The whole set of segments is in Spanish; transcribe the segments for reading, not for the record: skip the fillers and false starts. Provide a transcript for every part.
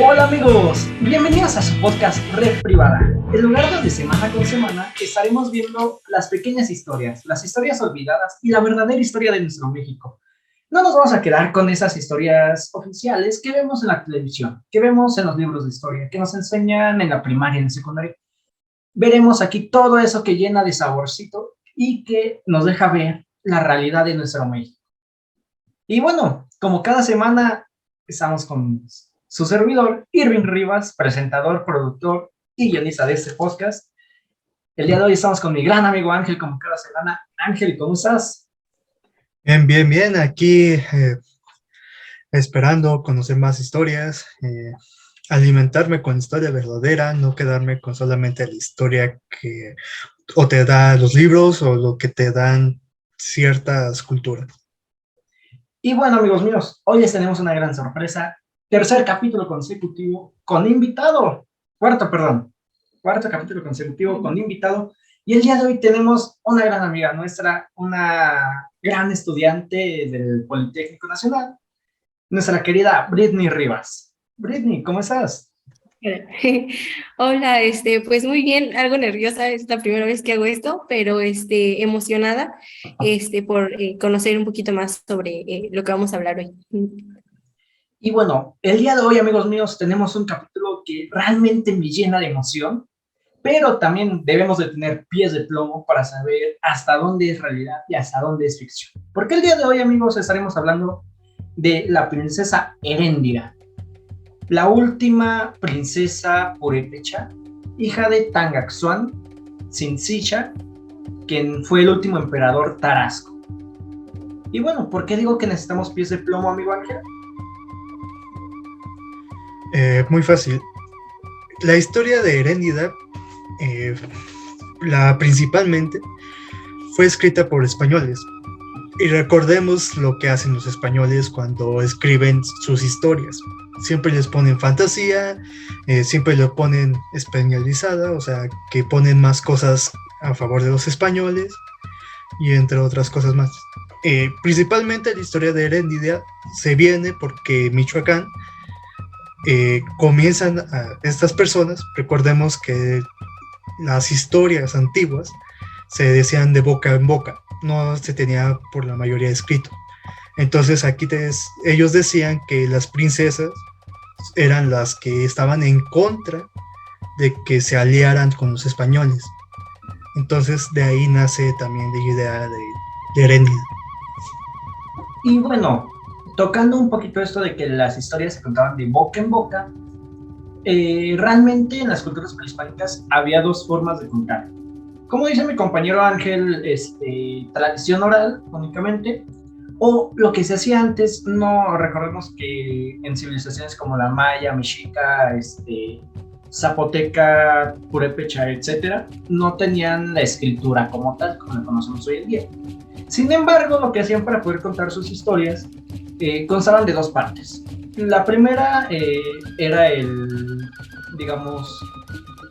Hola amigos, bienvenidos a su podcast Red Privada, el lugar donde semana con semana estaremos viendo las pequeñas historias, las historias olvidadas y la verdadera historia de nuestro México. No nos vamos a quedar con esas historias oficiales que vemos en la televisión, que vemos en los libros de historia, que nos enseñan en la primaria y en la secundaria. Veremos aquí todo eso que llena de saborcito y que nos deja ver la realidad de nuestro México. Y bueno, como cada semana estamos con su servidor, Irving Rivas, presentador, productor y guionista de este podcast. El día de hoy estamos con mi gran amigo Ángel, como cada semana. Ángel, ¿cómo estás? Bien, aquí esperando conocer más historias, alimentarme con historia verdadera, no quedarme con solamente la historia que o te da los libros o lo que te dan ciertas culturas. Y bueno, amigos míos, hoy les tenemos una gran sorpresa. Tercer capítulo consecutivo con invitado. Cuarto capítulo consecutivo con invitado. Y el día de hoy tenemos una gran amiga nuestra, una gran estudiante del Politécnico Nacional, nuestra querida Britney Rivas. Britney, ¿cómo estás? Hola, pues muy bien, algo nerviosa, es la primera vez que hago esto, pero emocionada, por conocer un poquito más sobre lo que vamos a hablar hoy. Y bueno, el día de hoy, amigos míos, tenemos un capítulo que realmente me llena de emoción, pero también debemos de tener pies de plomo para saber hasta dónde es realidad y hasta dónde es ficción. Porque el día de hoy, amigos, estaremos hablando de la princesa Heréndira, la última princesa purépecha, hija de Tangaxuan Tzintzilcha, quien fue el último emperador tarasco. Y bueno, ¿por qué digo que necesitamos pies de plomo, amigo Ángel? Muy fácil. La historia de Heréndida, principalmente, fue escrita por españoles. Y recordemos lo que hacen los españoles cuando escriben sus historias. Siempre les ponen fantasía, siempre lo ponen españolizada, o sea, que ponen más cosas a favor de los españoles y entre otras cosas más. Principalmente la historia de Heréndida se viene porque Michoacán comienzan a estas personas, recordemos que las historias antiguas se decían de boca en boca, no se tenía por la mayoría escrito. Entonces aquí ellos decían que las princesas eran las que estaban en contra de que se aliaran con los españoles. Entonces de ahí nace también la idea de Heréndida. Y bueno, tocando un poquito esto de que las historias se contaban de boca en boca, realmente en las culturas prehispánicas había dos formas de contar. Como dice mi compañero Ángel, tradición oral únicamente, o lo que se hacía antes. No recordemos que en civilizaciones como la maya, mexica, zapoteca, purépecha, etcétera, no tenían la escritura como tal, como la conocemos hoy en día. Sin embargo, lo que hacían para poder contar sus historias constaban de dos partes. La primera era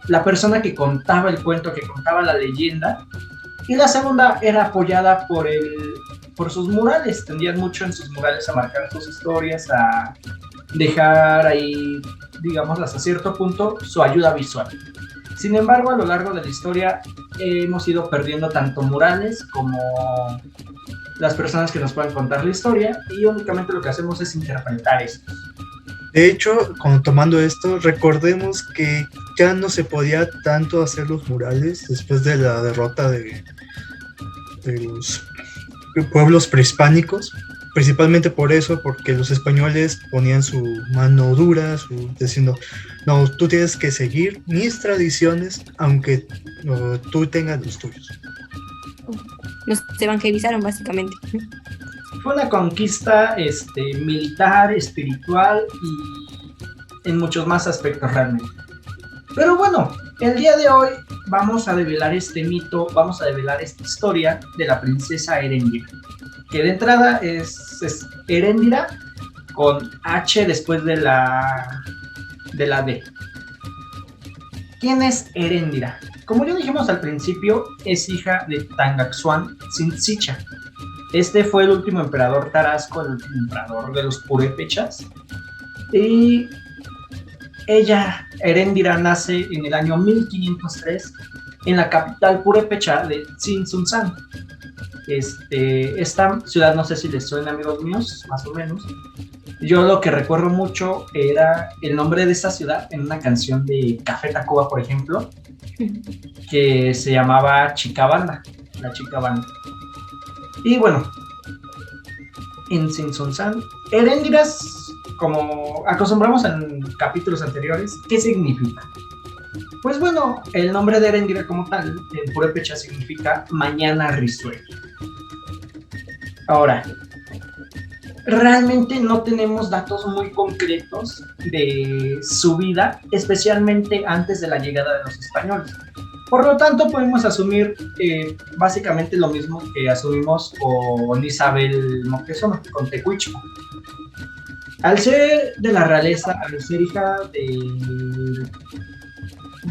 la persona que contaba el cuento, que contaba la leyenda, y la segunda era apoyada por sus murales. Tendían mucho en sus murales a marcar sus historias, a dejar ahí, digamos, hasta cierto punto, su ayuda visual. Sin embargo, a lo largo de la historia hemos ido perdiendo tanto murales como las personas que nos puedan contar la historia, y únicamente lo que hacemos es interpretar esto. De hecho, tomando esto, recordemos que ya no se podía tanto hacer los murales después de la derrota de los pueblos prehispánicos, principalmente por eso, porque los españoles ponían su mano dura, diciendo, no, tú tienes que seguir mis tradiciones, aunque tú tengas los tuyos. Nos evangelizaron básicamente. Fue una conquista militar, espiritual y en muchos más aspectos realmente. Pero bueno, el día de hoy vamos a develar este mito, vamos a develar esta historia de la princesa Heréndira, que de entrada es Heréndira con H después de la D. ¿Quién es Heréndira? Como ya dijimos al principio, es hija de Tangaxuan Tzintzilcha. Este fue el último emperador tarasco, el último emperador de los purépechas. Y Ella, Heréndira, nace en el año 1503 en la capital purépecha de Tzintzuntzan. Esta ciudad, no sé si les suena, amigos míos, más o menos. Yo lo que recuerdo mucho era el nombre de esta ciudad en una canción de Café Tacuba, por ejemplo, que se llamaba Chicabanda, la Chicabanda. Y bueno, en Tzintzuntzan, Heréndiras, como acostumbramos en capítulos anteriores, ¿qué significa? Pues bueno, el nombre de Heréndira como tal, en purépecha significa mañana risueña. Ahora, realmente no tenemos datos muy concretos de su vida, especialmente antes de la llegada de los españoles. Por lo tanto, podemos asumir básicamente lo mismo que asumimos con Isabel Moctezuma, con Tecuichpo. Al ser de la realeza, al ser hija del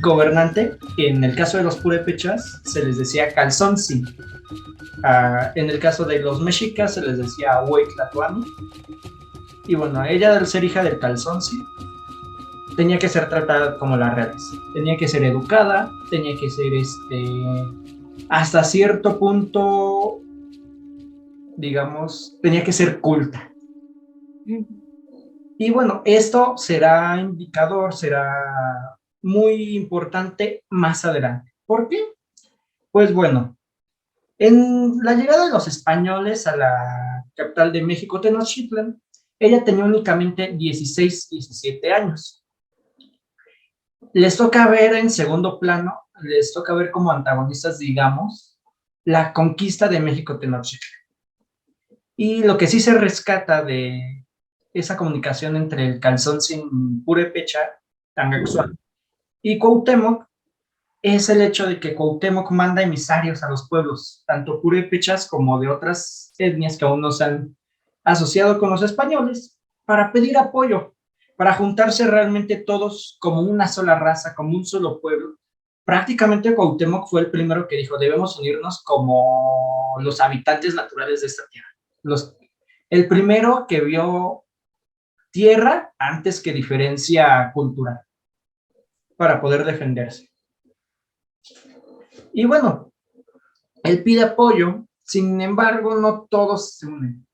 gobernante, en el caso de los purépechas se les decía Calzonsi. En el caso de los mexicas se les decía Hueytlatoani. Y bueno, ella, al ser hija del Calzonsi, tenía que ser tratada como la realeza. Tenía que ser educada, tenía que ser hasta cierto punto, digamos, tenía que ser culta. Y bueno, esto será indicador, será muy importante más adelante. ¿Por qué? Pues bueno, en la llegada de los españoles a la capital de México, Tenochtitlan, ella tenía únicamente 16, 17 años. Les toca ver en segundo plano, les toca ver como antagonistas, digamos, la conquista de México Tenochtitlan. Y lo que sí se rescata de esa comunicación entre el Calzonsin purépecha, Tangaxuan, y Cuauhtémoc, es el hecho de que Cuauhtémoc manda emisarios a los pueblos, tanto purépechas como de otras etnias que aún no se han asociado con los españoles, para pedir apoyo, para juntarse realmente todos como una sola raza, como un solo pueblo. Prácticamente Cuauhtémoc fue el primero que dijo, debemos unirnos como los habitantes naturales de esta tierra. El primero que vio tierra antes que diferencia cultural, para poder defenderse. Y bueno, él pide apoyo, sin embargo, no todos se unen.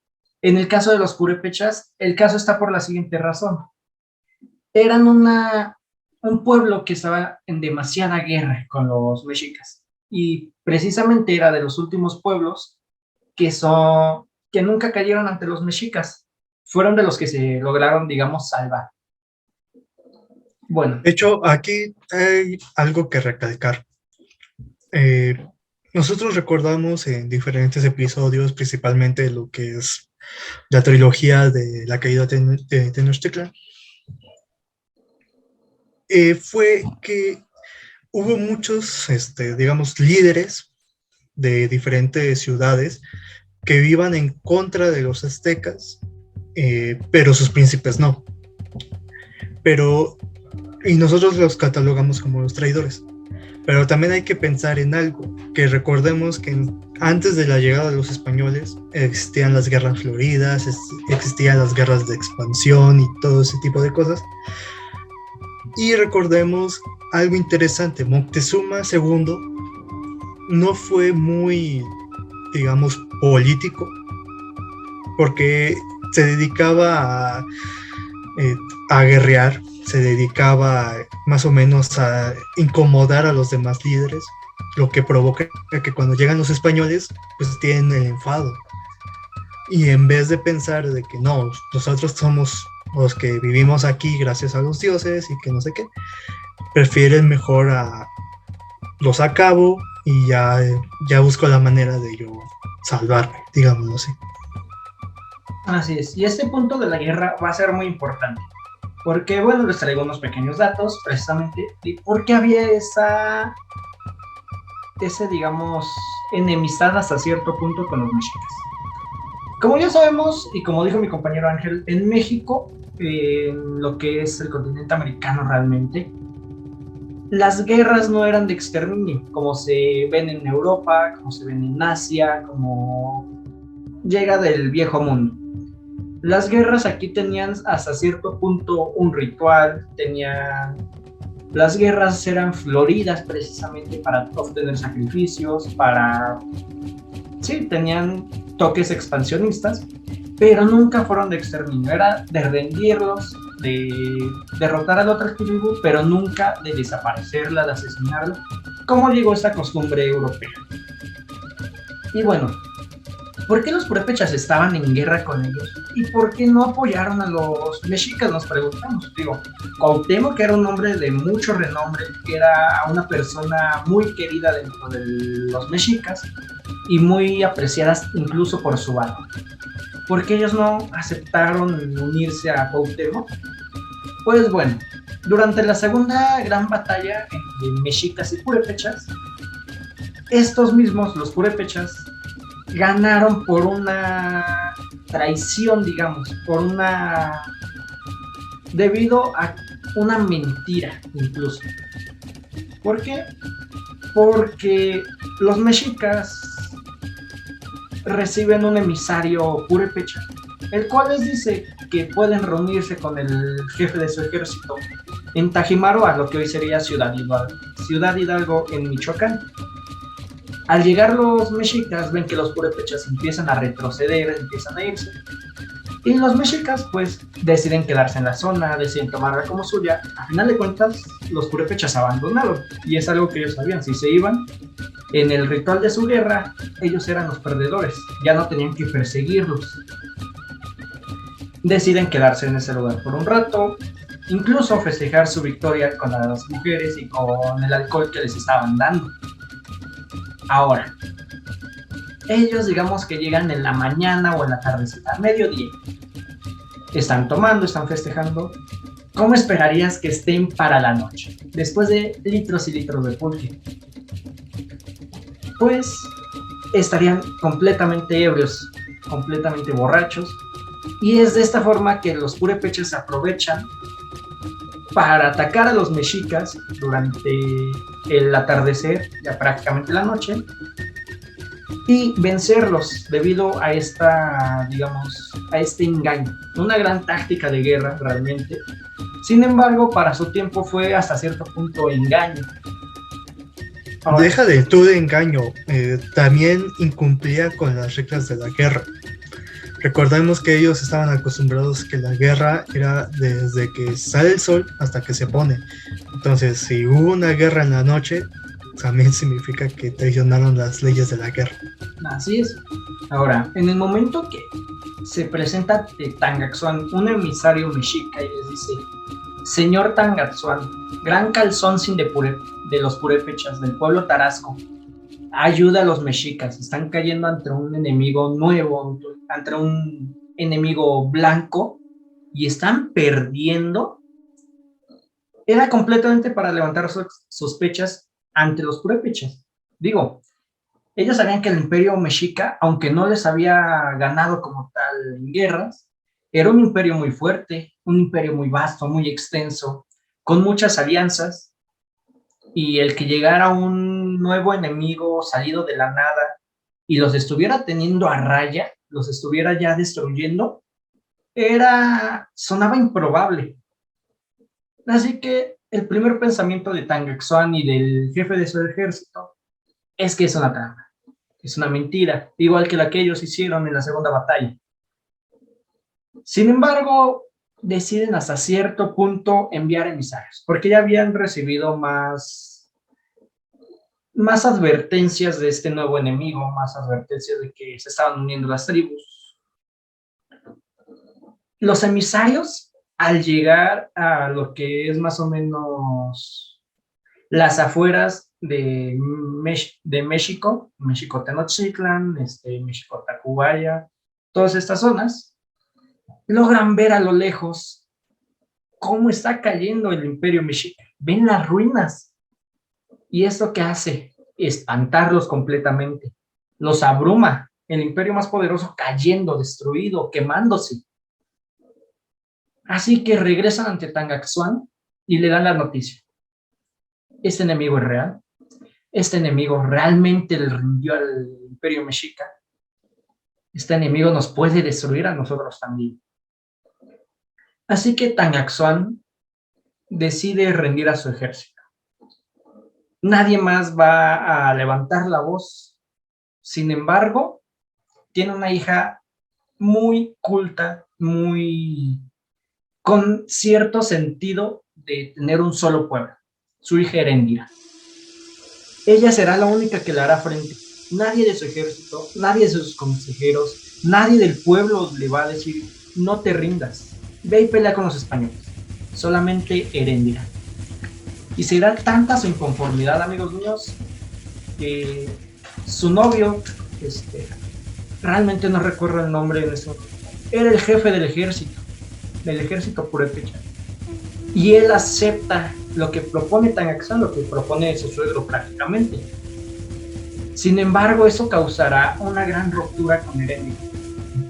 En el caso de los purépechas, el caso está por la siguiente razón. Eran un pueblo que estaba en demasiada guerra con los mexicas. Y precisamente era de los últimos pueblos que nunca cayeron ante los mexicas. Fueron de los que se lograron, digamos, salvar. Bueno. De hecho, aquí hay algo que recalcar. Nosotros recordamos en diferentes episodios, principalmente lo que es la trilogía de la caída de Tenochtitlan, fue que hubo muchos, digamos, líderes de diferentes ciudades que iban en contra de los aztecas, pero sus príncipes no. Y nosotros los catalogamos como los traidores. Pero también hay que pensar en algo, que recordemos que antes de la llegada de los españoles existían las guerras floridas, existían las guerras de expansión y todo ese tipo de cosas. Y recordemos algo interesante, Moctezuma II no fue muy, digamos, político, porque se dedicaba a guerrear, se dedicaba más o menos a incomodar a los demás líderes, lo que provoca que cuando llegan los españoles, pues tienen el enfado. Y en vez de pensar de que no, nosotros somos los que vivimos aquí gracias a los dioses y que no sé qué, prefieren mejor los acabo y ya busco la manera de yo salvarme, digámoslo así. Así es, y este punto de la guerra va a ser muy importante. Porque, bueno, les traigo unos pequeños datos, precisamente, de por qué había digamos, enemistad hasta cierto punto con los mexicas. Como ya sabemos, y como dijo mi compañero Ángel, en México, en lo que es el continente americano realmente, las guerras no eran de exterminio, como se ven en Europa, como se ven en Asia, como llega del viejo mundo. Las guerras aquí tenían hasta cierto punto un ritual, las guerras eran floridas precisamente para obtener sacrificios, sí, tenían toques expansionistas, pero nunca fueron de exterminio, era de rendirlos, de derrotar a la otra tribu, pero nunca de desaparecerla, de asesinarla, como llegó esta costumbre europea. Y bueno, ¿por qué los purépechas estaban en guerra con ellos? ¿Y por qué no apoyaron a los mexicas? Nos preguntamos. Digo, Cuauhtémoc, que era un hombre de mucho renombre, que era una persona muy querida dentro de los mexicas y muy apreciadas incluso por su valor. ¿Por qué ellos no aceptaron unirse a Cuauhtémoc? Pues bueno, durante la segunda gran batalla entre mexicas y purépechas, estos mismos, los purépechas, ganaron por una traición, digamos, debido a una mentira incluso. ¿Por qué? Porque los mexicas reciben un emisario purépecha, el cual les dice que pueden reunirse con el jefe de su ejército en Tajimaroa, lo que hoy sería Ciudad Hidalgo en Michoacán. Al llegar los mexicas, ven que los purépechas empiezan a retroceder, empiezan a irse. Y los mexicas, pues, deciden quedarse en la zona, deciden tomarla como suya. A final de cuentas, los purépechas abandonaron. Y es algo que ellos sabían. Si se iban, en el ritual de su guerra, ellos eran los perdedores. Ya no tenían que perseguirlos. Deciden quedarse en ese lugar por un rato. Incluso festejar su victoria con las mujeres y con el alcohol que les estaban dando. Ahora, ellos digamos que llegan en la mañana o en la tardecita, mediodía. Están tomando, están festejando. ¿Cómo esperarías que estén para la noche? Después de litros y litros de pulque. Pues estarían completamente ebrios, completamente borrachos. Y es de esta forma que los purépechas se aprovechan para atacar a los mexicas durante el atardecer, ya prácticamente la noche, y vencerlos debido a a este engaño. Una gran táctica de guerra realmente. Sin embargo, para su tiempo fue hasta cierto punto engaño. Ahora, deja de engaño, también incumplía con las reglas de la guerra. Recordemos que ellos estaban acostumbrados que la guerra era desde que sale el sol hasta que se pone. Entonces, si hubo una guerra en la noche, también significa que traicionaron las leyes de la guerra. Así es. Ahora, en el momento que se presenta Tangaxuan, un emisario mexica, y les dice: Señor Tangaxuan, gran calzón de los purépechas del pueblo tarasco, ayuda a los mexicas, están cayendo ante un enemigo nuevo, ante un enemigo blanco, y están perdiendo. Era completamente para levantar sospechas ante los purépechas. Digo, ellos sabían que el imperio mexica, aunque no les había ganado como tal en guerras, era un imperio muy fuerte, un imperio muy vasto, muy extenso, con muchas alianzas, y el que llegara un nuevo enemigo salido de la nada y los estuviera teniendo a raya, los estuviera ya destruyendo, sonaba improbable. Así que el primer pensamiento de Tangaxuan y del jefe de su ejército es que es una trampa, es una mentira, igual que la que ellos hicieron en la segunda batalla. Sin embargo, deciden hasta cierto punto enviar emisarios, porque ya habían recibido más advertencias de este nuevo enemigo, más advertencias de que se estaban uniendo las tribus. Los emisarios, al llegar a lo que es más o menos las afueras de México, México-Tenochtitlan, México-Tacubaya, todas estas zonas, logran ver a lo lejos cómo está cayendo el imperio mexica. Ven las ruinas. ¿Y esto qué hace? Espantarlos completamente. Los abruma. El imperio más poderoso cayendo, destruido, quemándose. Así que regresan ante Tangaxuan y le dan la noticia. Este enemigo es real. Este enemigo realmente le rindió al imperio mexica. Este enemigo nos puede destruir a nosotros también. Así que Tangaxuan decide rendir a su ejército. Nadie más va a levantar la voz. Sin embargo, tiene una hija muy culta, muy con cierto sentido de tener un solo pueblo, su hija Eréndira. Ella será la única que le hará frente. Nadie de su ejército, nadie de sus consejeros, nadie del pueblo le va a decir, no te rindas, ve y pelea con los españoles. Solamente Eréndira. Y será tanta su inconformidad, amigos míos, que su novio, realmente no recuerdo el nombre de eso, era el jefe del ejército purépecha. Y él acepta lo que propone Tangaxuan, lo que propone su suegro prácticamente. Sin embargo, eso causará una gran ruptura con Eréndira.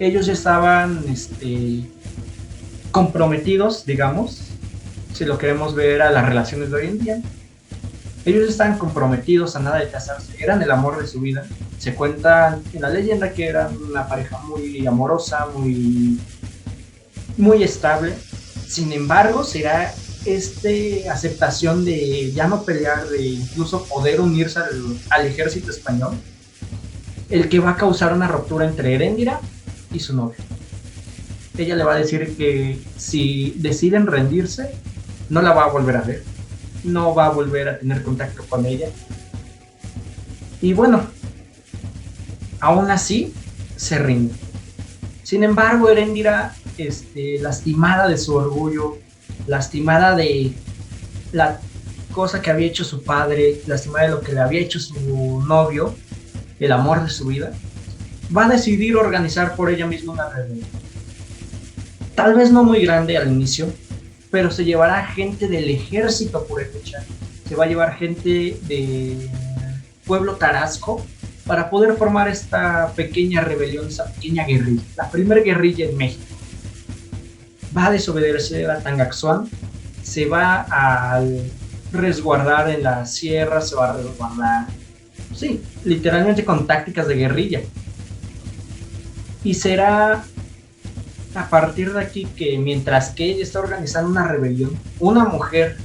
Ellos ya estaban comprometidos, digamos, si lo queremos ver a las relaciones de hoy en día. Ellos estaban comprometidos a nada de casarse, eran el amor de su vida. Se cuenta en la leyenda que eran una pareja muy amorosa, muy estable. Sin embargo, será aceptación de ya no pelear, de incluso poder unirse al ejército español, el que va a causar una ruptura entre Eréndira y su novio. Ella le va a decir que si deciden rendirse, no la va a volver a ver, no va a volver a tener contacto con ella. Y bueno, aún así se rinde. Sin embargo, Eréndira, lastimada de su orgullo, lastimada de la cosa que había hecho su padre, lastimada de lo que le había hecho su novio, el amor de su vida, va a decidir organizar por ella misma una rebelión. Tal vez no muy grande al inicio, pero se llevará gente del ejército purépecha, se va a llevar gente del pueblo tarasco para poder formar esta pequeña rebelión, esta pequeña guerrilla, la primera guerrilla en México. Va a desobedecer a Tangaxuan, se va a resguardar en la sierra, se va a resguardar, sí, literalmente con tácticas de guerrilla. Y será a partir de aquí que mientras que ella está organizando una rebelión, una mujer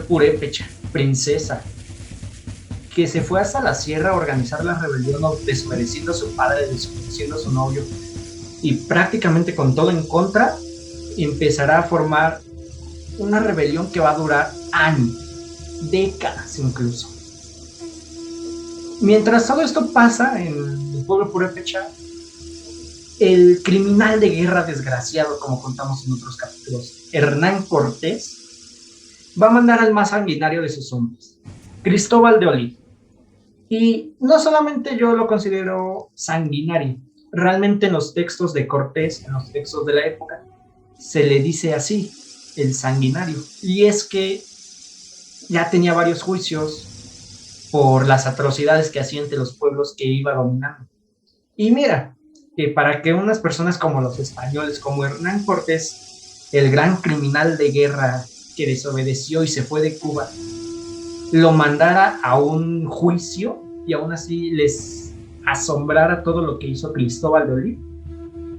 purépecha, princesa, que se fue hasta la sierra a organizar la rebelión, desobedeciendo a su padre, desobedeciendo a su novio, y prácticamente con todo en contra, empezará a formar una rebelión que va a durar años, décadas incluso. Mientras todo esto pasa en el pueblo purépecha, el criminal de guerra desgraciado, como contamos en otros capítulos, Hernán Cortés, va a mandar al más sanguinario de sus hombres, Cristóbal de Olid. Y no solamente yo lo considero sanguinario, realmente en los textos de Cortés, en los textos de la época, se le dice así, el sanguinario. Y es que ya tenía varios juicios por las atrocidades que hacía entre los pueblos que iba dominando. Y mira, que para que unas personas como los españoles, como Hernán Cortés, el gran criminal de guerra que desobedeció y se fue de Cuba, lo mandara a un juicio y aún así les asombrara todo lo que hizo Cristóbal de Olid,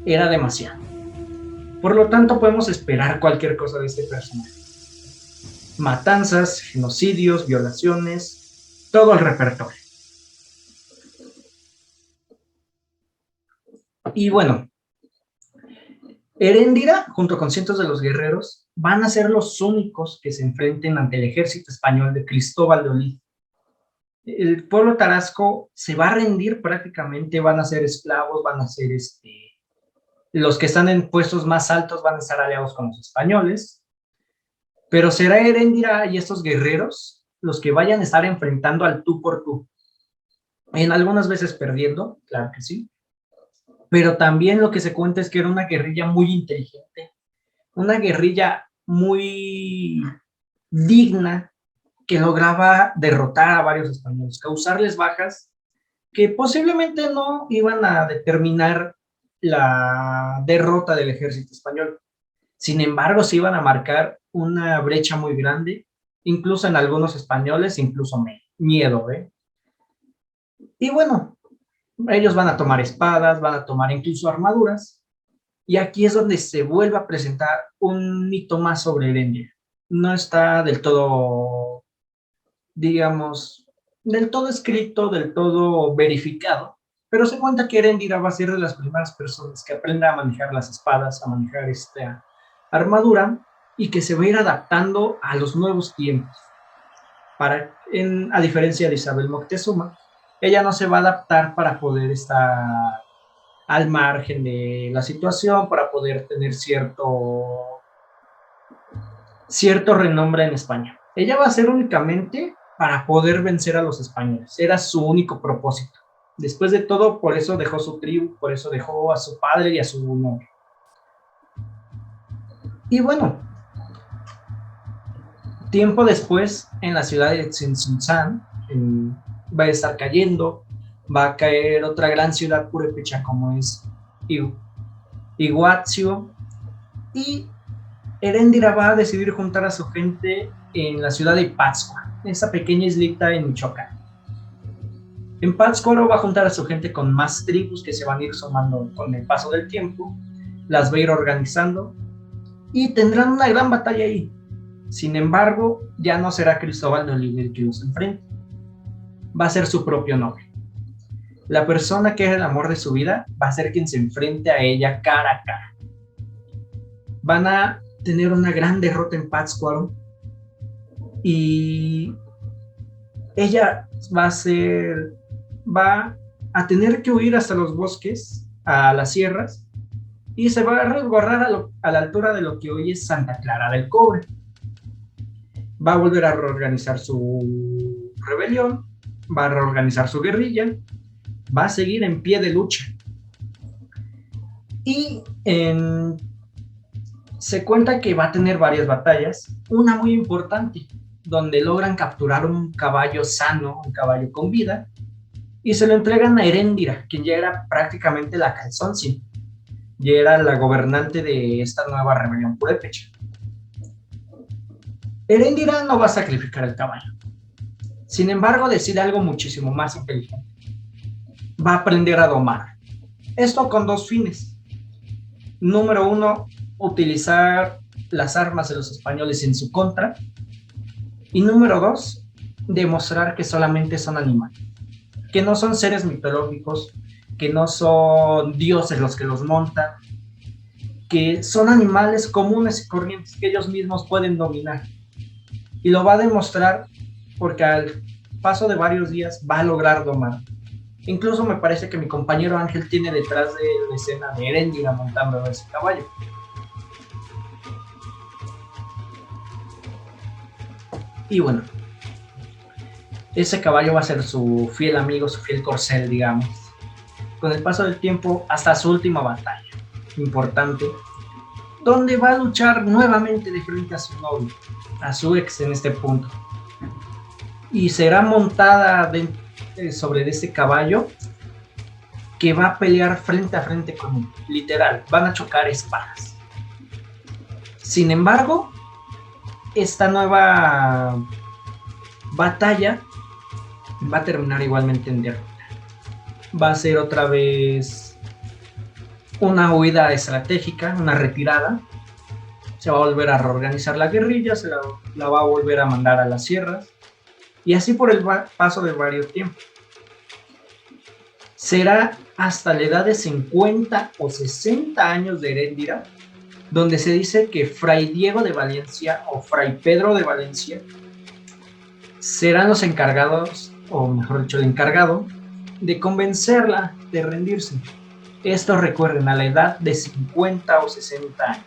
era demasiado. Por lo tanto, podemos esperar cualquier cosa de este personaje. Matanzas, genocidios, violaciones, todo el repertorio. Y bueno, Eréndira, junto con cientos de los guerreros, van a ser los únicos que se enfrenten ante el ejército español de Cristóbal de Olid. El pueblo tarasco se va a rendir prácticamente, van a ser esclavos, van a ser los que están en puestos más altos van a estar aliados con los españoles, pero será Eréndira y estos guerreros los que vayan a estar enfrentando al tú por tú. En algunas veces perdiendo, claro que sí, pero también lo que se cuenta es que era una guerrilla muy inteligente, una guerrilla muy digna, que lograba derrotar a varios españoles, causarles bajas que posiblemente no iban a determinar la derrota del ejército español. Sin embargo, se iban a marcar una brecha muy grande, incluso en algunos españoles, incluso miedo, ¿eh? Y bueno, ellos van a tomar espadas, van a tomar incluso armaduras, Y aquí es donde se vuelve a presentar un mito más sobre Erendia. No está del todo, digamos, del todo escrito, del todo verificado, pero se cuenta que Erendira va a ser de las primeras personas que aprenda a manejar las espadas, a manejar esta armadura, y que se va a ir adaptando a los nuevos tiempos. A diferencia de Isabel Moctezuma, ella no se va a adaptar para poder estar al margen de la situación, para poder tener cierto renombre en España. Ella va a ser únicamente para poder vencer a los españoles. Era su único propósito. Después de todo, por eso dejó su tribu, por eso dejó a su padre y a su novio. Y bueno, tiempo después, en la ciudad de Tzintzuntzan, va a estar cayendo, va a caer otra gran ciudad purépecha como es Iguazio, y Erendira va a decidir juntar a su gente en la ciudad de Pátzcuaro, esa pequeña islita en Michoacán. En Pátzcuaro va a juntar a su gente con más tribus que se van a ir sumando con el paso del tiempo, las va a ir organizando y tendrán una gran batalla ahí. Sin embargo, ya no será Cristóbal de Oliva el que los enfrente, va a ser su propio novio. La persona que es el amor de su vida va a ser quien se enfrente a ella cara a cara. Van a tener una gran derrota en Pátzcuaro y ella va a tener que huir hasta los bosques, a las sierras, y se va a resguardar a la altura de lo que hoy es Santa Clara del Cobre. Va a volver a reorganizar su rebelión, va a reorganizar su guerrilla, va a seguir en pie de lucha. Y se cuenta que va a tener varias batallas, una muy importante, donde logran capturar un caballo sano, un caballo con vida, y se lo entregan a Erendira, quien ya era prácticamente la Calzoncin, ya era la gobernante de esta nueva rebelión purépecha. Erendira no va a sacrificar el caballo, sin embargo decide algo muchísimo más inteligente. Va a aprender a domar. Esto con dos fines. Número uno, utilizar las armas de los españoles en su contra. Y número dos, demostrar que solamente son animales, que no son seres mitológicos, que no son dioses los que los montan, que son animales comunes y corrientes que ellos mismos pueden dominar. Y lo va a demostrar porque al paso de varios días va a lograr domar. Incluso me parece que mi compañero Ángel tiene detrás de la escena de Erendira montando ese caballo. Y bueno, ese caballo va a ser su fiel amigo, su fiel corcel, digamos. Con el paso del tiempo, hasta su última batalla importante, donde va a luchar nuevamente de frente a su novio, a su ex en este punto. Y será montada sobre ese caballo que va a pelear frente a frente con él, literal, van a chocar espadas. Sin embargo, esta nueva batalla va a terminar igualmente en derrota. Va a ser otra vez una huida estratégica, una retirada. Se va a volver a reorganizar la guerrilla, la va a volver a mandar a las sierras, y así por el paso de varios tiempos. Será hasta la edad de 50 o 60 años de Erendira, donde se dice que Fray Diego de Valencia o Fray Pedro de Valencia serán los encargados, o mejor dicho, el encargado, de convencerla de rendirse. Esto recuerden, a la edad de 50 o 60 años.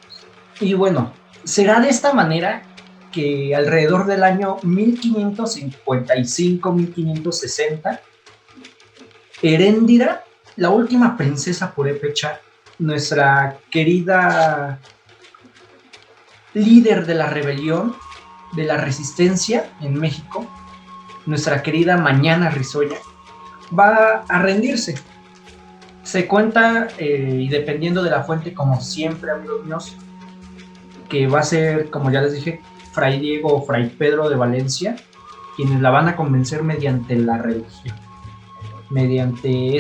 Y bueno, será de esta manera que alrededor del año 1555-1560, Erendira, la última princesa purépecha, nuestra querida líder de la rebelión, de la resistencia en México, nuestra querida Mañana Rizoya, va a rendirse. Se cuenta, y dependiendo de la fuente, como siempre, amigos míos, que va a ser, como ya les dije, Fray Diego o Fray Pedro de Valencia, quienes la van a convencer mediante la religión, mediante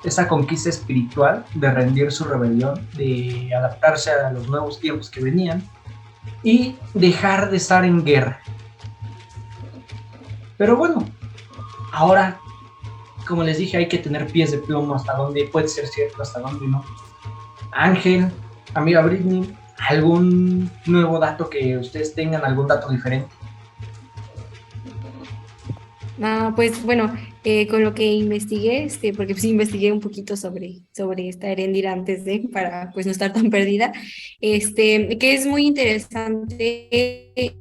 esa conquista espiritual de rendir su rebelión, de adaptarse a los nuevos tiempos que venían y dejar de estar en guerra. Pero bueno, ahora, como les dije, hay que tener pies de plomo hasta dónde puede ser cierto, hasta dónde no. Ángel, amiga Britney, ¿algún nuevo dato que ustedes tengan, algún dato diferente? Pues bueno, con lo que investigué, porque pues investigué un poquito sobre esta Heréndira antes para pues no estar tan perdida, que es muy interesante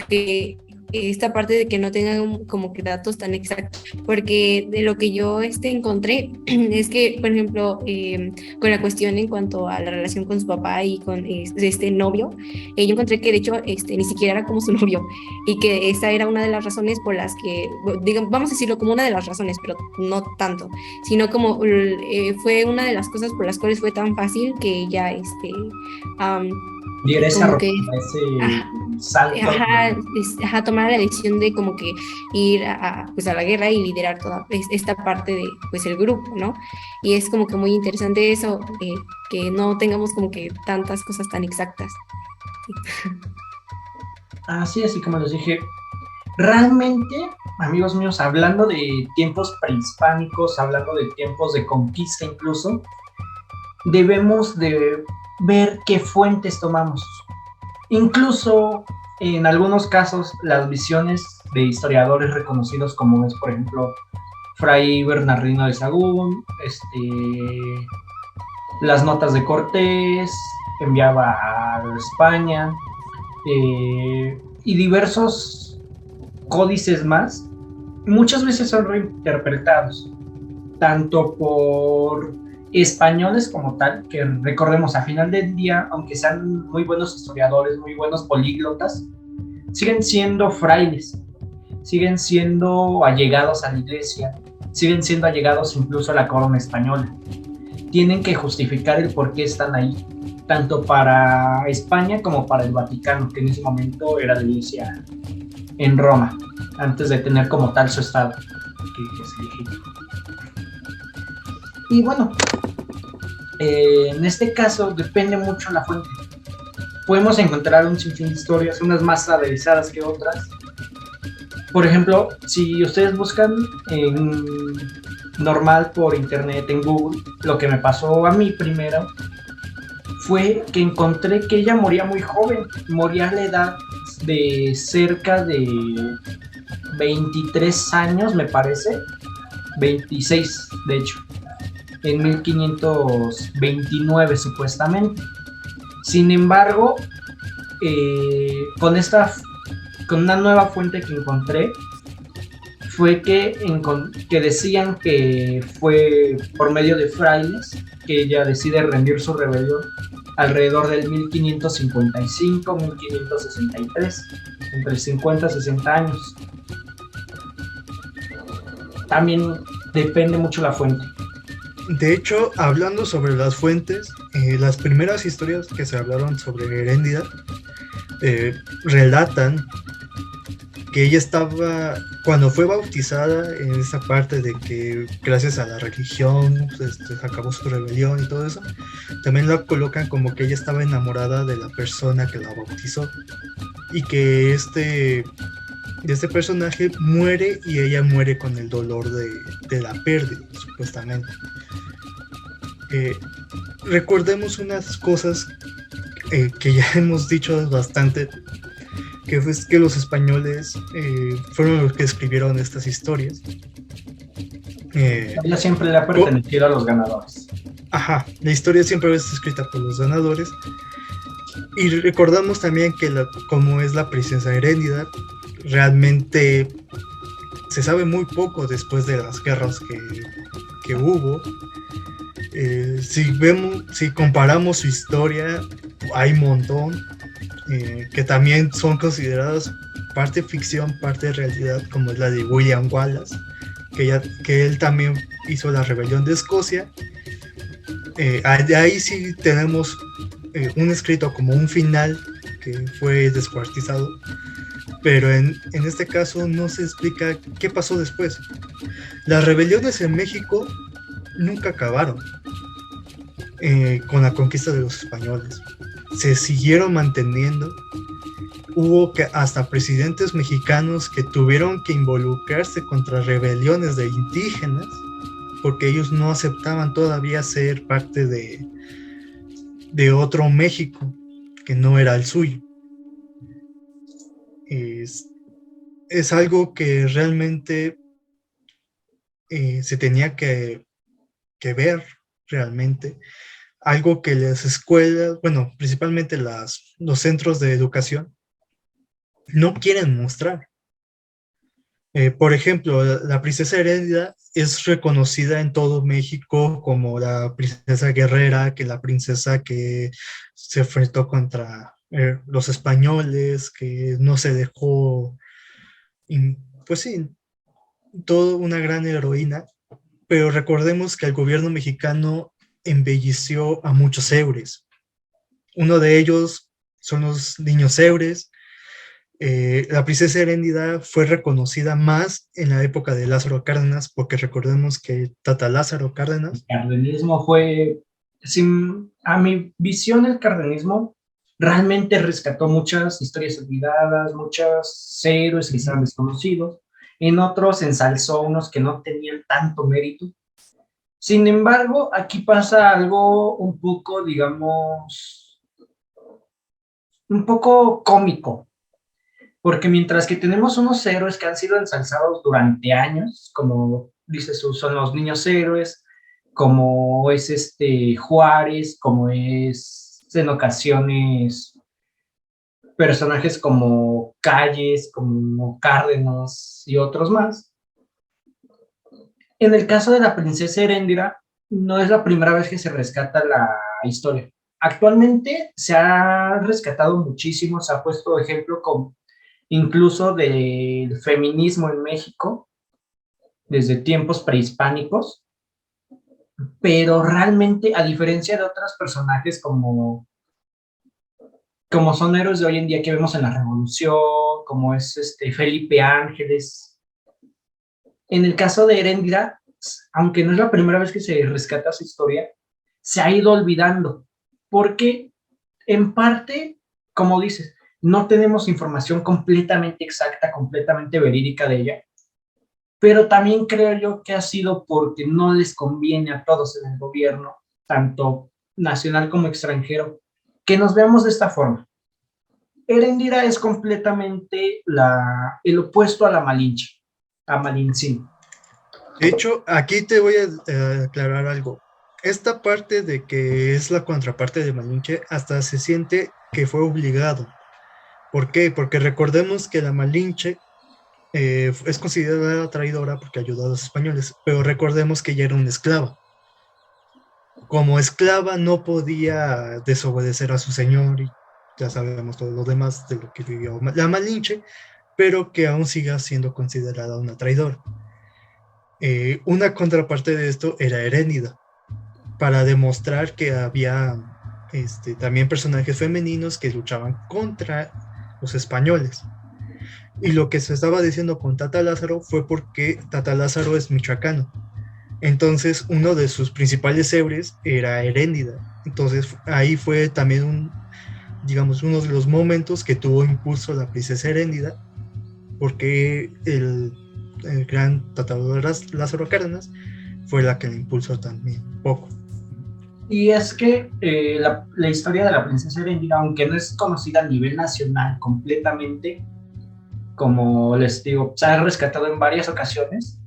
que esta parte de que no tengan como que datos tan exactos, porque de lo que yo encontré es que, por ejemplo, con la cuestión en cuanto a la relación con su papá y con este novio, yo encontré que de hecho ni siquiera era como su novio, y que esa era una de las razones por las que, digamos, vamos a decirlo como una de las razones, pero no tanto, sino como fue una de las cosas por las cuales fue tan fácil que ella, Diera esa como que, ese salto. tomar la decisión de como que ir pues a la guerra y liderar toda esta parte de pues el grupo, ¿no? Y es como que muy interesante eso, que no tengamos como que tantas cosas tan exactas. Sí. Así como les dije, realmente, amigos míos, hablando de tiempos prehispánicos, hablando de tiempos de conquista incluso, debemos de ver qué fuentes tomamos. Incluso en algunos casos las visiones de historiadores reconocidos como es, por ejemplo, Fray Bernardino de Sahagún, las notas de Cortés, enviaba a España, y diversos códices más, muchas veces son reinterpretados, tanto por españoles como tal, que recordemos, a final del día, aunque sean muy buenos historiadores, muy buenos políglotas, siguen siendo frailes, siguen siendo allegados a la iglesia, siguen siendo allegados incluso a la corona española. Tienen que justificar el por qué están ahí, tanto para España como para el Vaticano, que en ese momento era la iglesia en Roma, antes de tener como tal su estado, que es legítimo. Y bueno, en este caso depende mucho la fuente. Podemos encontrar un sinfín de historias, unas más aderezadas que otras. Por ejemplo, si ustedes buscan en normal por internet, en Google, lo que me pasó a mí primero fue que encontré que ella moría muy joven, moría a la edad de cerca de 23 años, me parece, 26 de hecho, en 1529 supuestamente. Sin embargo, con una nueva fuente que encontré, fue que decían que fue por medio de frailes que ella decide rendir su rebelión alrededor del 1555, 1563, entre 50 y 60 años. También depende mucho la fuente. De hecho, hablando sobre las fuentes, las primeras historias que se hablaron sobre Heréndida relatan que ella estaba, cuando fue bautizada, en esa parte de que gracias a la religión se acabó su rebelión y todo eso, también la colocan como que ella estaba enamorada de la persona que la bautizó, y que este personaje muere y ella muere con el dolor de la pérdida, supuestamente. Recordemos unas cosas que ya hemos dicho bastante, que es que los españoles fueron los que escribieron estas historias. Ella siempre le ha pertenecido a los ganadores. Ajá, la historia siempre es escrita por los ganadores. Y recordamos también que como es la princesa Heréndida, realmente se sabe muy poco después de las guerras que hubo. Si comparamos su historia, hay un montón que también son consideradas parte ficción, parte realidad, como es la de William Wallace, que él también hizo la rebelión de Escocia. De ahí sí tenemos un escrito como un final que fue descuartizado, pero en este caso no se explica qué pasó después. Las rebeliones en México nunca acabaron con la conquista de los españoles. Se siguieron manteniendo. Hubo que hasta presidentes mexicanos que tuvieron que involucrarse contra rebeliones de indígenas porque ellos no aceptaban todavía ser parte de otro México que no era el suyo. Es algo que realmente se tenía que ver realmente, algo que las escuelas, bueno, principalmente los centros de educación, no quieren mostrar. Por ejemplo, la princesa Heréndira es reconocida en todo México como la princesa guerrera, que la princesa que se enfrentó contra los españoles, que no se dejó, pues sí, toda una gran heroína. Pero recordemos que el gobierno mexicano embelleció a muchos héroes. Uno de ellos son los niños héroes. La princesa Heréndira fue reconocida más en la época de Lázaro Cárdenas, porque recordemos que Tata Lázaro Cárdenas. El cardenismo fue, a mi visión, el cardenismo realmente rescató muchas historias olvidadas, muchos héroes que estaban desconocidos, en otros ensalzó unos que no tenían tanto mérito. Sin embargo, aquí pasa algo un poco, digamos, un poco cómico. Porque mientras que tenemos unos héroes que han sido ensalzados durante años, como dice son los niños héroes, como es Juárez, como es en ocasiones personajes como Calles, como Cárdenas y otros más. En el caso de la princesa Heréndira, no es la primera vez que se rescata la historia. Actualmente se ha rescatado muchísimo, se ha puesto ejemplo como incluso del feminismo en México, desde tiempos prehispánicos, pero realmente, a diferencia de otros personajes como son héroes de hoy en día que vemos en la Revolución, como es Felipe Ángeles, en el caso de Heréndira, aunque no es la primera vez que se rescata su historia, se ha ido olvidando, porque en parte, como dices, no tenemos información completamente exacta, completamente verídica de ella, pero también creo yo que ha sido porque no les conviene a todos en el gobierno, tanto nacional como extranjero, que nos veamos de esta forma. Heréndira es completamente el opuesto a la Malinche, a Malintzin. De hecho, aquí te voy a aclarar algo. Esta parte de que es la contraparte de Malinche hasta se siente que fue obligado. ¿Por qué? Porque recordemos que la Malinche es considerada traidora porque ayudó a los españoles, pero recordemos que ella era una esclava. Como esclava no podía desobedecer a su señor y ya sabemos todo lo demás de lo que vivió la Malinche, pero que aún siga siendo considerada una traidora. Una contraparte de esto era Heréndida, para demostrar que había también personajes femeninos que luchaban contra los españoles. Y lo que se estaba diciendo con Tata Lázaro fue porque Tata Lázaro es michoacano. Entonces, uno de sus principales héroes era Heréndida. Entonces, ahí fue también uno de los momentos que tuvo impulso la princesa Heréndida, porque el gran tratador Lázaro Cárdenas fue la que le impulsó también un poco. Y es que la historia de la princesa Heréndira, aunque no es conocida a nivel nacional completamente, como les digo, se ha rescatado en varias ocasiones,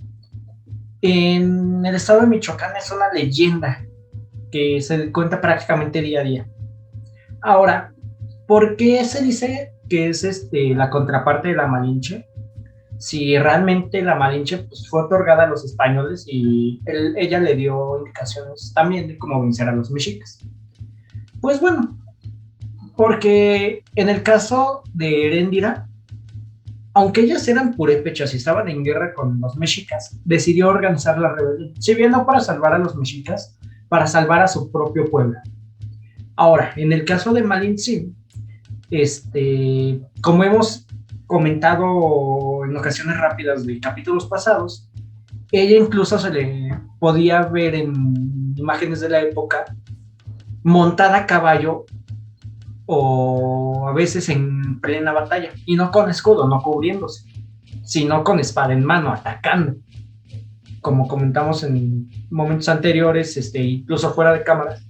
en el estado de Michoacán es una leyenda que se cuenta prácticamente día a día. Ahora, ¿por qué se dice que es la contraparte de la Malinche? Si realmente la Malinche pues, fue otorgada a los españoles y ella le dio indicaciones también de cómo vencer a los mexicas. Pues bueno, porque en el caso de Heréndira, aunque ellas eran purépechas y estaban en guerra con los mexicas, decidió organizar la rebelión, si bien no para salvar a los mexicas, para salvar a su propio pueblo. Ahora, en el caso de Malintzin, como hemos comentado en ocasiones rápidas de capítulos pasados, ella incluso podía ver en imágenes de la época montada a caballo o a veces en plena batalla, y no con escudo, no cubriéndose, sino con espada en mano, atacando. Como comentamos en momentos anteriores, incluso fuera de cámaras,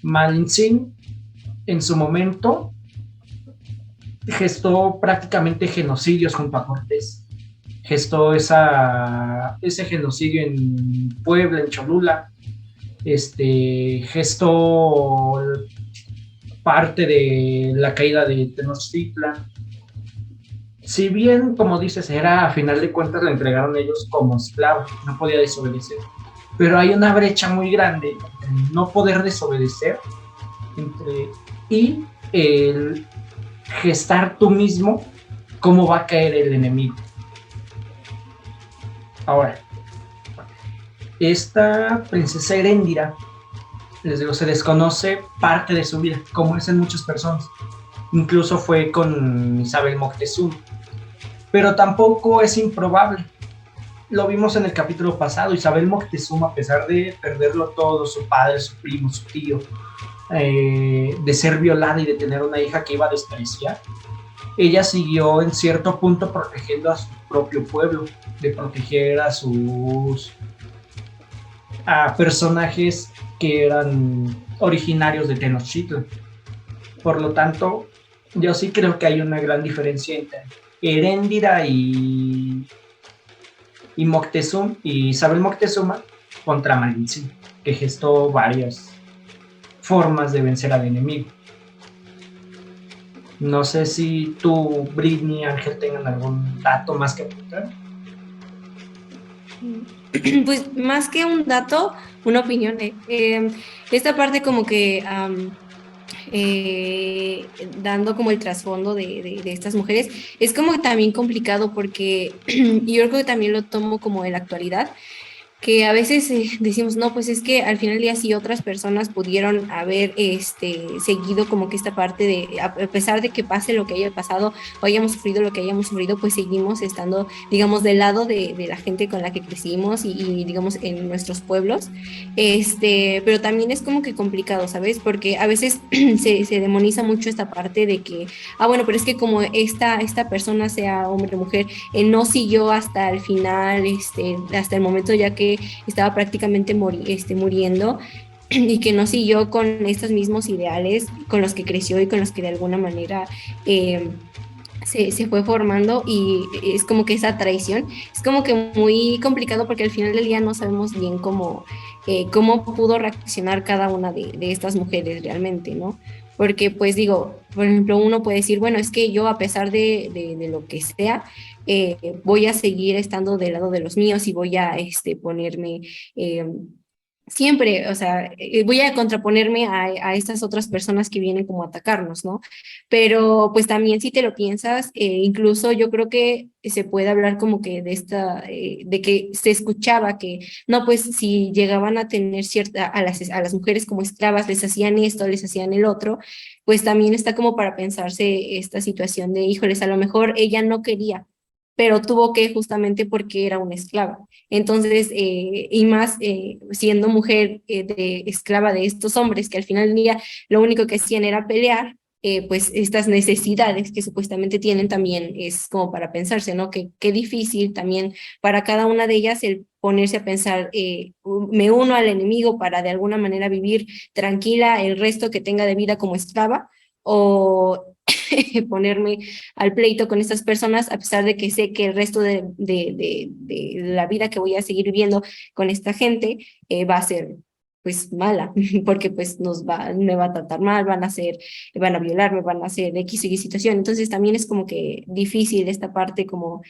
Malintzin en su momento gestó prácticamente genocidios junto a Cortés. Gestó ese genocidio en Puebla, en Cholula. Gestó parte de la caída de Tenochtitlan. Si bien, como dices, a final de cuentas lo entregaron ellos como esclavo, no podía desobedecer. Pero hay una brecha muy grande entre no poder desobedecer y el gestar tú mismo cómo va a caer el enemigo. Ahora, esta princesa Heréndira, les digo, se desconoce parte de su vida, como es en muchas personas. Incluso fue con Isabel Moctezuma. Pero tampoco es improbable. Lo vimos en el capítulo pasado. Isabel Moctezuma, a pesar de perderlo todo, su padre, su primo, su tío, de ser violada y de tener una hija que iba a despreciar, ella siguió en cierto punto protegiendo a su propio pueblo, de proteger a personajes que eran originarios de Tenochtitlan. Por lo tanto, yo sí creo que hay una gran diferencia entre Heréndira y Moctezuma, y Isabel Moctezuma contra Malintzin, que gestó varias formas de vencer al enemigo. No sé si tú, Britney, Ángel, tengan algún dato más que apuntar. Pues más que un dato, una opinión. Esta parte como que dando como el trasfondo de estas mujeres, es como también complicado porque yo creo que también lo tomo como en la actualidad, que a veces decimos, no, pues es que al final del día sí otras personas pudieron haber seguido como que esta parte de, a pesar de que pase lo que haya pasado o hayamos sufrido lo que hayamos sufrido, pues seguimos estando, digamos, del lado de la gente con la que crecimos y digamos, en nuestros pueblos. Pero también es como que complicado, ¿sabes? Porque a veces se demoniza mucho esta parte de que, bueno, pero es que como esta persona, sea hombre o mujer, no siguió hasta el final, hasta el momento ya que estaba prácticamente muriendo, y que no siguió con estos mismos ideales con los que creció y con los que de alguna manera se fue formando, y es como que esa traición es como que muy complicado porque al final del día no sabemos bien cómo pudo reaccionar cada una de estas mujeres realmente, ¿no? Porque pues digo, por ejemplo, uno puede decir, bueno, es que yo a pesar de lo que sea, voy a seguir estando del lado de los míos y voy a ponerme siempre, o sea, voy a contraponerme a estas otras personas que vienen como a atacarnos, ¿no? Pero pues también si te lo piensas, incluso yo creo que se puede hablar como que de que se escuchaba que, no, pues si llegaban a tener a las mujeres como esclavas, les hacían esto, les hacían el otro, pues también está como para pensarse esta situación de, híjoles, a lo mejor ella no quería, pero tuvo que justamente porque era una esclava. Entonces, y más siendo mujer de esclava de estos hombres que al final del día lo único que hacían era pelear, pues estas necesidades que supuestamente tienen también es como para pensarse, ¿no? Que qué difícil también para cada una de ellas el ponerse a pensar, me uno al enemigo para de alguna manera vivir tranquila el resto que tenga de vida como esclava, o ponerme al pleito con estas personas, a pesar de que sé que el resto de la vida que voy a seguir viviendo con esta gente va a ser pues mala, porque pues me va a tratar mal, van a violarme, van a hacer X o Y situación. Entonces también es como que difícil esta parte como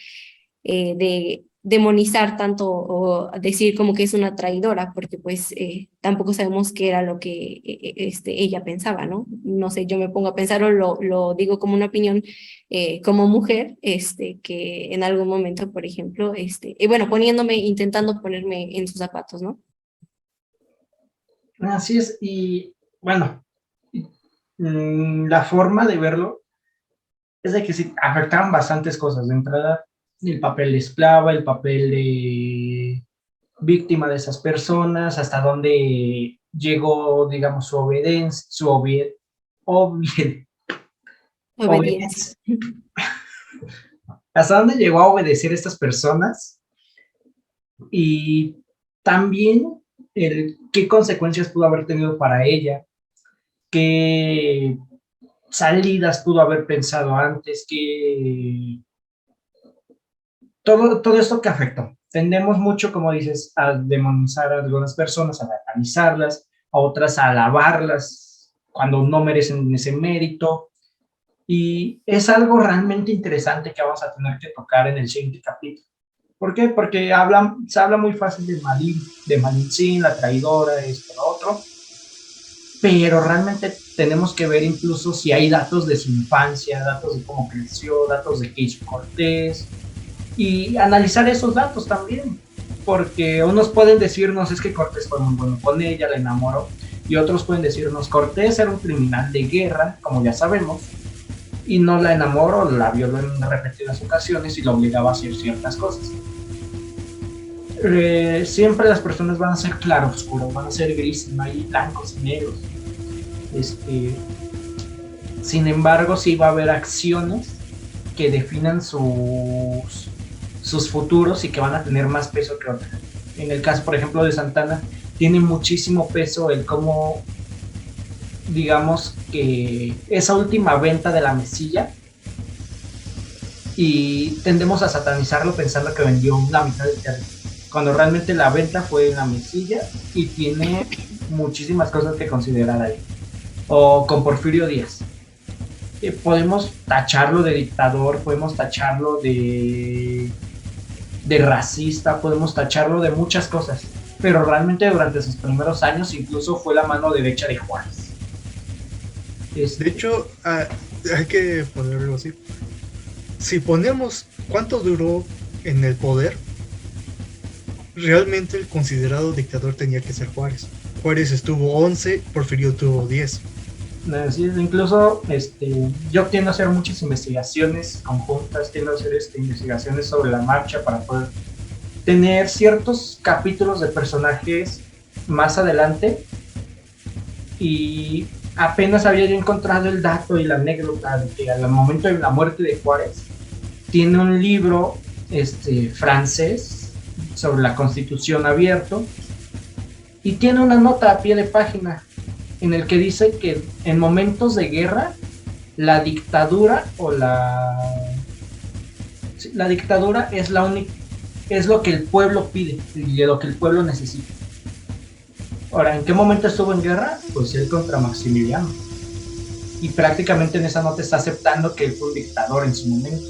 de demonizar tanto o decir como que es una traidora, porque pues tampoco sabemos qué era lo que ella pensaba, ¿no? No sé, yo me pongo a pensar o lo digo como una opinión como mujer, que en algún momento, por ejemplo, y bueno, intentando ponerme en sus zapatos, ¿no? Así es, y bueno, la forma de verlo es de que sí afectaban bastantes cosas. De entrada, el papel de esclava, el papel víctima de esas personas, hasta dónde llegó, digamos, su obediencia, Obediencia. obediencia, hasta dónde llegó a obedecer a estas personas y también qué consecuencias pudo haber tenido para ella, qué salidas pudo haber pensado antes, que todo esto que afectó. Tendemos mucho, como dices, a demonizar a algunas personas, a satanizarlas, a otras a alabarlas cuando no merecen ese mérito. Y es algo realmente interesante que vamos a tener que tocar en el siguiente capítulo. ¿Por qué? Porque se habla muy fácil de Malintzin, la traidora, esto, lo otro, pero realmente tenemos que ver incluso si hay datos de su infancia, datos de cómo creció, datos de qué hizo Cortés, y analizar esos datos también, porque unos pueden decirnos es que Cortés fue muy bueno con ella, la enamoró, y otros pueden decirnos Cortés era un criminal de guerra, como ya sabemos, y no la enamoró, la violó en repetidas ocasiones y la obligaba a hacer ciertas cosas. Siempre las personas van a ser claroscuros, van a ser grises, no hay blancos y negros. Sin embargo, sí va a haber acciones que definan sus futuros y que van a tener más peso que otras. En el caso, por ejemplo, de Santana, tiene muchísimo peso el cómo, digamos, que esa última venta de la mesilla, y tendemos a satanizarlo pensando que vendió la mitad del terreno, cuando realmente la venta fue en la mesilla y tiene muchísimas cosas que considerar ahí. O con Porfirio Díaz. Podemos tacharlo de dictador, podemos tacharlo de racista, podemos tacharlo de muchas cosas, pero realmente durante sus primeros años incluso fue la mano derecha de Juárez. De hecho, hay que ponerlo así. Si ponemos cuánto duró en el poder, realmente el considerado dictador tenía que ser Juárez. Juárez estuvo 11, Porfirio tuvo 10. Incluso yo tiendo a hacer muchas investigaciones conjuntas, tiendo a hacer investigaciones sobre la marcha para poder tener ciertos capítulos de personajes más adelante, y apenas había yo encontrado el dato y la anécdota de que al momento de la muerte de Juárez tiene un libro francés sobre la Constitución abierto, y tiene una nota a pie de página en el que dice que en momentos de guerra la dictadura la dictadura es es lo que el pueblo pide y lo que el pueblo necesita. Ahora, ¿en qué momento estuvo en guerra? Pues él contra Maximiliano, y prácticamente en esa nota está aceptando que él fue un dictador en su momento.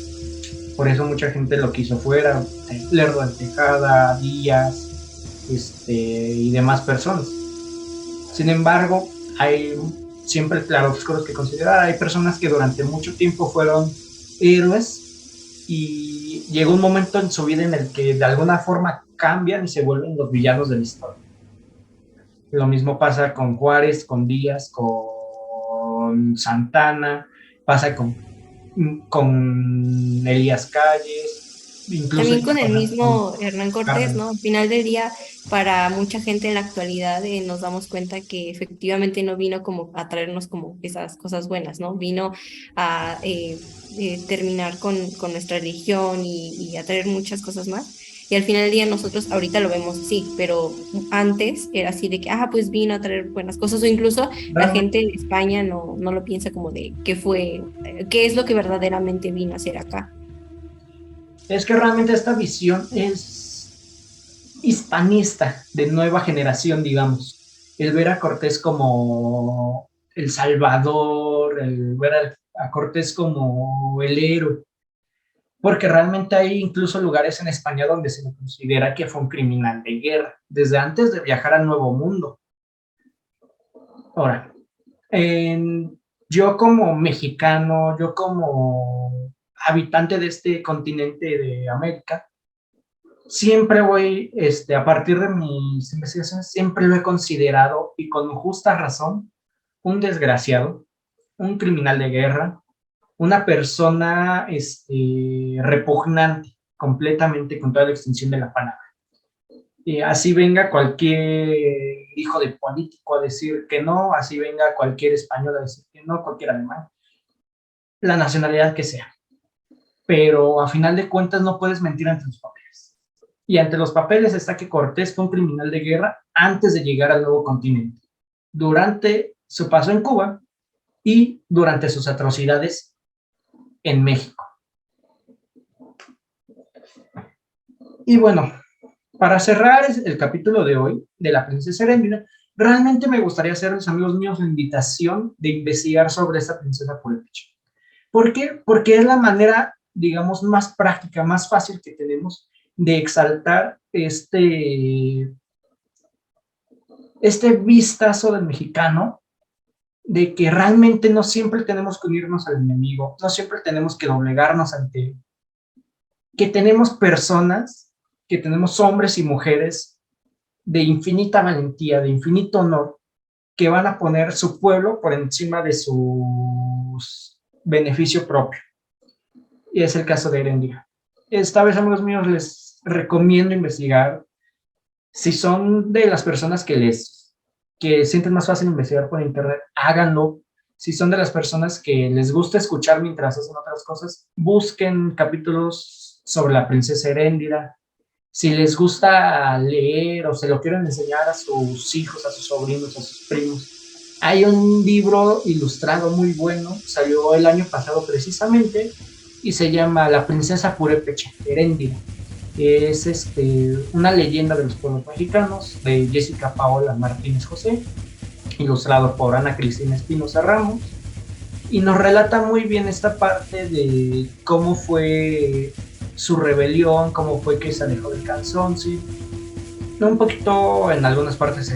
Por eso mucha gente lo quiso fuera, Lerdo de Tejada, Díaz, y demás personas. Sin embargo, hay siempre claroscuros que considerar. Hay personas que durante mucho tiempo fueron héroes y llegó un momento en su vida en el que de alguna forma cambian y se vuelven los villanos de la historia. Lo mismo pasa con Juárez, con Díaz, con Santana, pasa con Elías Calles, incluso también con el mismo Hernán Cortés, ¿no? Al final del día, para mucha gente en la actualidad nos damos cuenta que efectivamente no vino como a traernos como esas cosas buenas, ¿no? Vino a terminar con nuestra religión y a traer muchas cosas más. Y al final del día nosotros ahorita lo vemos así, pero antes era así de que, pues vino a traer buenas cosas, o incluso la gente en España no lo piensa como de qué es lo que verdaderamente vino a hacer acá. Es que realmente esta visión es hispanista, de nueva generación, digamos. El ver a Cortés como el salvador, el ver a Cortés como el héroe, porque realmente hay incluso lugares en España donde se le considera que fue un criminal de guerra, desde antes de viajar al Nuevo Mundo. Ahora, yo como mexicano, yo como habitante de este continente de América, siempre voy, a partir de mis investigaciones, siempre lo he considerado, y con justa razón, un desgraciado, un criminal de guerra, una persona repugnante completamente con toda la extensión de la palabra. Y así venga cualquier hijo de político a decir que no, así venga cualquier español a decir que no, cualquier alemán, la nacionalidad que sea. Pero a final de cuentas no puedes mentir ante los papeles. Y ante los papeles está que Cortés fue un criminal de guerra antes de llegar al nuevo continente, durante su paso en Cuba y durante sus atrocidades en México. Y bueno, para cerrar el capítulo de hoy de la princesa Heréndira, realmente me gustaría hacerles, amigos míos, la invitación de investigar sobre esta princesa purépecha. ¿Por qué? Porque es la manera, digamos, más práctica, más fácil que tenemos de exaltar este vistazo del mexicano, de que realmente no siempre tenemos que unirnos al enemigo, no siempre tenemos que doblegarnos ante él, que tenemos personas, que tenemos hombres y mujeres de infinita valentía, de infinito honor, que van a poner su pueblo por encima de su beneficio propio. Y es el caso de Heréndira. Esta vez, amigos míos, les recomiendo investigar. Si son de las personas que sienten más fácil investigar por internet, háganlo. Si son de las personas que les gusta escuchar mientras hacen otras cosas, busquen capítulos sobre la princesa Heréndira. Si les gusta leer o se lo quieren enseñar a sus hijos, a sus sobrinos, a sus primos, hay un libro ilustrado muy bueno, salió el año pasado precisamente, y se llama La princesa purépecha, Heréndira. Es una leyenda de los pueblos mexicanos, de Jessica Paola Martínez José, ilustrado por Ana Cristina Espinosa Ramos, y nos relata muy bien esta parte de cómo fue su rebelión, cómo fue que se alejó del calzonci, un poquito en algunas partes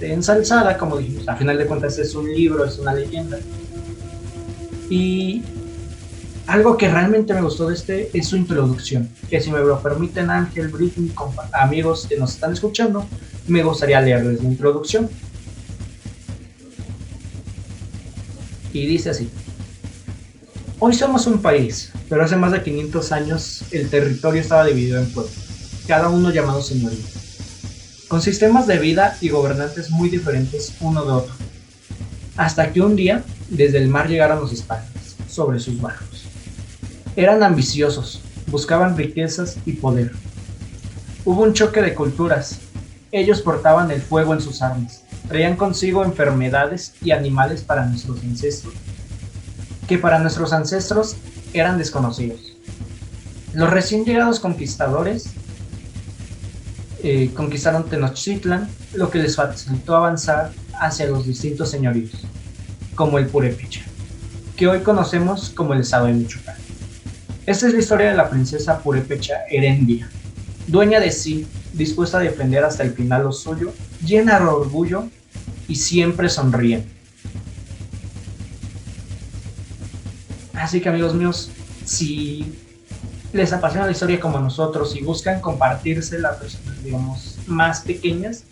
ensalzada, como dijimos, a final de cuentas es un libro, es una leyenda. Y algo que realmente me gustó de es su introducción, que si me lo permiten, Ángel, Britney, amigos que nos están escuchando, me gustaría leerles la introducción. Y dice así: hoy somos un país, pero hace más de 500 años el territorio estaba dividido en pueblos, cada uno llamado señorío, con sistemas de vida y gobernantes muy diferentes uno de otro, hasta que un día desde el mar llegaron los españoles sobre sus barcos. Eran ambiciosos, buscaban riquezas y poder. Hubo un choque de culturas. Ellos portaban el fuego en sus armas, traían consigo enfermedades y animales para nuestros ancestros, que para nuestros ancestros eran desconocidos. Los recién llegados conquistadores conquistaron Tenochtitlan, lo que les facilitó avanzar hacia los distintos señoríos, como el purépecha, que hoy conocemos como el estado de Michoacán. Esta es la historia de la princesa purépecha Heréndira, dueña de sí, dispuesta a defender hasta el final lo suyo, llena de orgullo y siempre sonriendo. Así que, amigos míos, si les apasiona la historia como a nosotros y buscan compartírsela a personas, digamos, más pequeñas,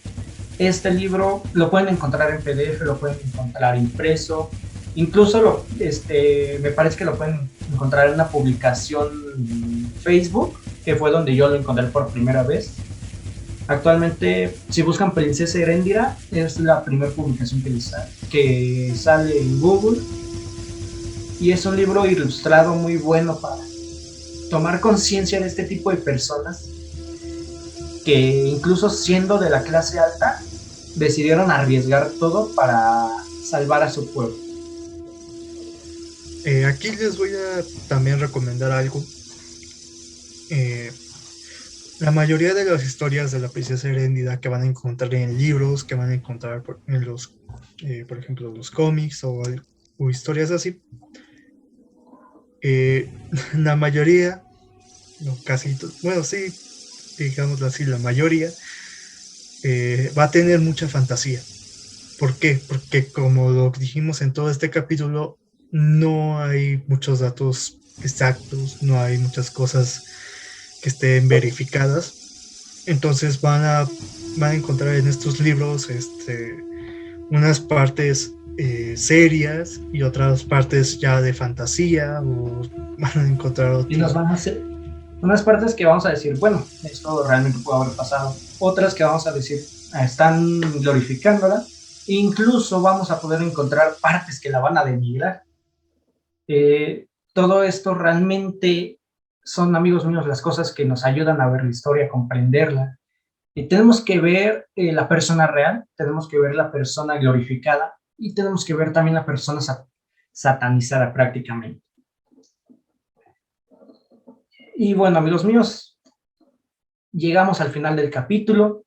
este libro lo pueden encontrar en PDF, lo pueden encontrar impreso, incluso me parece que lo pueden encontrar en una publicación en Facebook, que fue donde yo lo encontré por primera vez. Actualmente, si buscan Princesa Heréndira, es la primera publicación que sale en Google, y es un libro ilustrado muy bueno para tomar conciencia de este tipo de personas que, incluso siendo de la clase alta, decidieron arriesgar todo para salvar a su pueblo. Aquí les voy a también recomendar algo. La mayoría de las historias de la princesa Heréndira que van a encontrar en libros, que van a encontrar en los, por ejemplo, los cómics o historias así, la mayoría, no, casi, bueno, sí, digámoslo así, la mayoría va a tener mucha fantasía. ¿Por qué? Porque, como lo dijimos en todo este capítulo, no hay muchos datos exactos, no hay muchas cosas que estén verificadas. Entonces van a encontrar en estos libros unas partes serias y otras partes ya de fantasía, o van a encontrar Y nos van a hacer unas partes que vamos a decir, bueno, esto realmente puede haber pasado. otras que vamos a decir están glorificándola, incluso vamos a poder encontrar partes que la van a denigrar. Todo esto realmente son, amigos míos, las cosas que nos ayudan a ver la historia, a comprenderla. Tenemos que ver la persona real, tenemos que ver la persona glorificada y tenemos que ver también la persona satanizada prácticamente. Y bueno, amigos míos, llegamos al final del capítulo.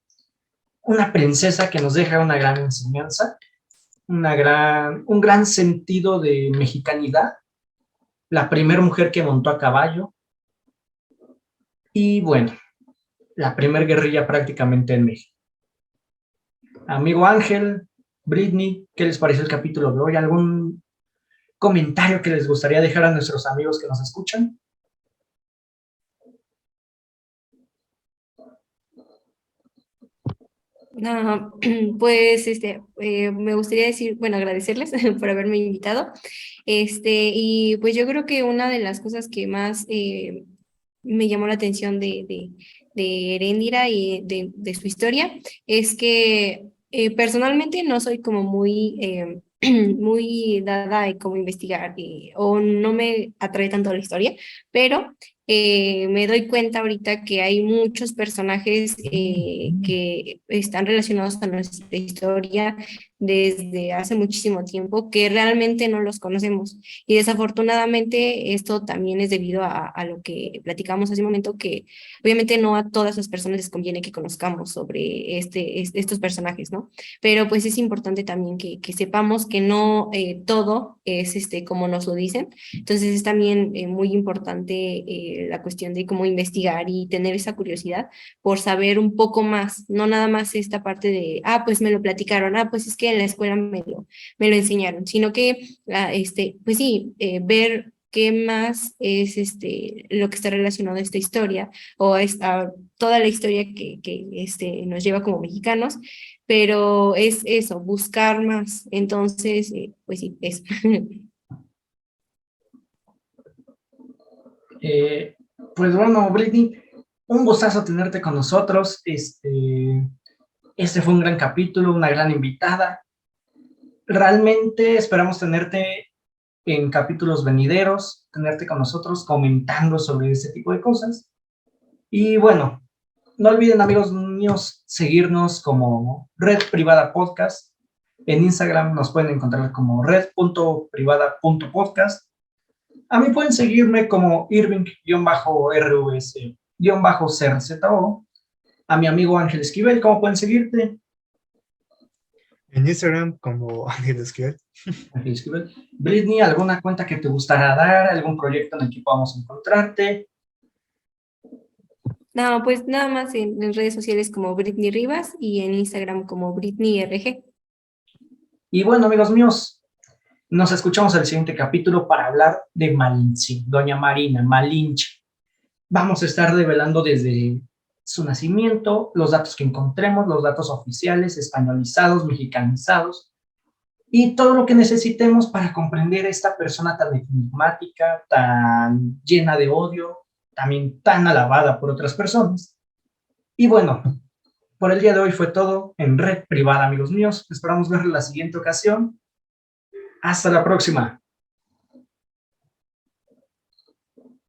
Una princesa que nos deja una gran enseñanza, un gran sentido de mexicanidad, la primera mujer que montó a caballo y bueno, la primera guerrilla prácticamente en México. Amigo Ángel, Britney, ¿qué les pareció el capítulo de hoy? ¿Algún comentario que les gustaría dejar a nuestros amigos que nos escuchan? No, pues me gustaría decir, bueno, agradecerles por haberme invitado. Y pues yo creo que una de las cosas que más me llamó la atención de Eréndira y de su historia es que personalmente no soy como muy, muy dada a cómo investigar o no me atrae tanto la historia, pero me doy cuenta ahorita que hay muchos personajes que están relacionados a nuestra historia desde hace muchísimo tiempo que realmente no los conocemos. Y desafortunadamente esto también es debido a lo que platicamos hace un momento, que obviamente no a todas las personas les conviene que conozcamos sobre estos personajes, ¿no? Pero pues es importante también que sepamos que no todo es como nos lo dicen. Entonces es también muy importante la cuestión de cómo investigar y tener esa curiosidad por saber un poco más, no nada más esta parte de, pues me lo platicaron, pues es que en la escuela me lo enseñaron, sino que, pues sí, ver qué más es lo que está relacionado a esta historia o a toda la historia que nos lleva como mexicanos, pero es eso, buscar más. Entonces, pues sí, eso. Pues bueno, Britney, un gustazo tenerte con nosotros. Este fue un gran capítulo, una gran invitada. Realmente esperamos tenerte en capítulos venideros, tenerte con nosotros comentando sobre ese tipo de cosas. Y bueno, no olviden, amigos míos, seguirnos como Red Privada Podcast. En Instagram nos pueden encontrar como red.privada.podcast. A mí pueden seguirme como Irving-RUS-CRZO. A mi amigo Ángel Esquivel, ¿cómo pueden seguirte? En Instagram como Ángel Esquivel. Ángel Esquivel. Britney, ¿alguna cuenta que te gustaría dar? ¿Algún proyecto en el que podamos encontrarte? No, pues nada más en redes sociales como Britney Rivas y en Instagram como Britney RG. Y bueno, amigos míos, nos escuchamos en el siguiente capítulo para hablar de Malinche, Doña Marina, Malinche. Vamos a estar revelando desde su nacimiento, los datos que encontremos, los datos oficiales, españolizados, mexicanizados, y todo lo que necesitemos para comprender esta persona tan enigmática, tan llena de odio, también tan alabada por otras personas. Y bueno, por el día de hoy fue todo en Red Privada, amigos míos. Esperamos verles la siguiente ocasión. Hasta la próxima.